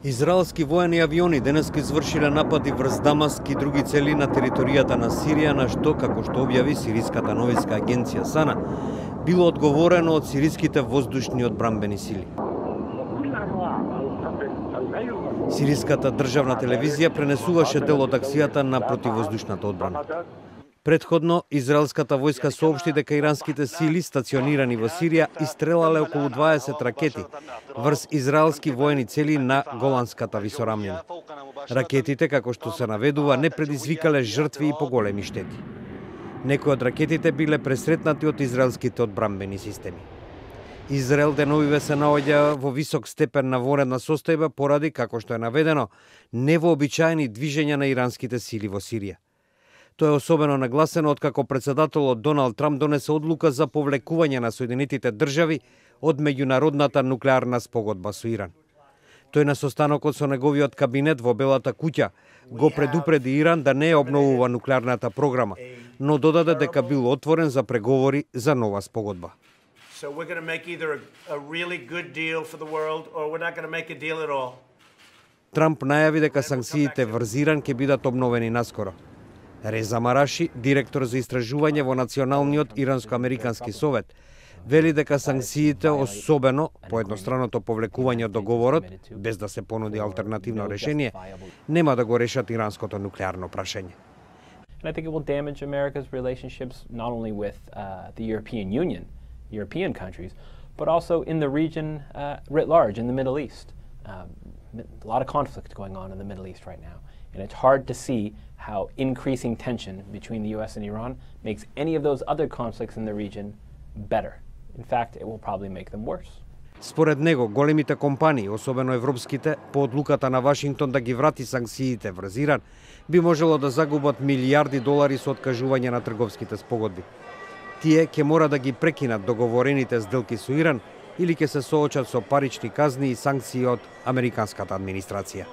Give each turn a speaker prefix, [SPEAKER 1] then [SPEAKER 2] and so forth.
[SPEAKER 1] Израелски воени авиони денеска извршиле напади врз Дамаск и други цели на територијата на Сирија, на што, како што објави сириската новинска агенција САНА, било одговорено од сириските воздушни одбранбени сили. Сириската државна телевизија пренесуваше дел од акцијата на противвоздушната одбрана. Предходно, израелската војска соопшти дека иранските сили, стационирани во Сирија, истрелале околу 20 ракети врз израелски воени цели на Голанската висорамнина. Ракетите, како што се наведува, не предизвикале жртви и поголеми штети. Некои од ракетите биле пресретнати од израелските одбранбени системи. Израел деновиве се наоѓа во висок степен на военна состојба поради, како што е наведено, невообичаени движења на иранските сили во Сирија. Тоа е особено нагласено откако председателот Доналд Трамп донесе одлука за повлекување на Соединетите држави од меѓународната нуклеарна спогодба со Иран. Тој на состанокот со неговиот кабинет во Белата куќа го предупреди Иран да не обновува нуклеарната програма, но додаде дека бил отворен за преговори за нова спогодба. Трамп најави дека санкциите врз Иран ќе бидат обновени наскоро. Реза Мараши, директор за истражување во Националниот иранско-американски совет, вели дека санкциите, особено по едностранното повлекување од договорот, без да се понуди алтернативно решение, нема да го решат иранското нуклеарно прашање.
[SPEAKER 2] And I think it will damage America's relationships not only with the European Union, European countries, but also in the region writ large, in the Middle East. A lot of conflict going on in the Middle East right now. And it's hard to see how increasing tension between the US and Iran makes any of those other conflicts in the region better. In fact, it will probably make them worse.
[SPEAKER 1] Според него, големите компании, особено европските, по одлуката на Вашингтон да ги врати санкциите врз Иран, би можело да загубат милијарди долари со откажување на трговските спогодби. Тие ќе мора да ги прекинат договорените сделки со Иран или ќе се соочат со парични казни и санкции од американската администрација.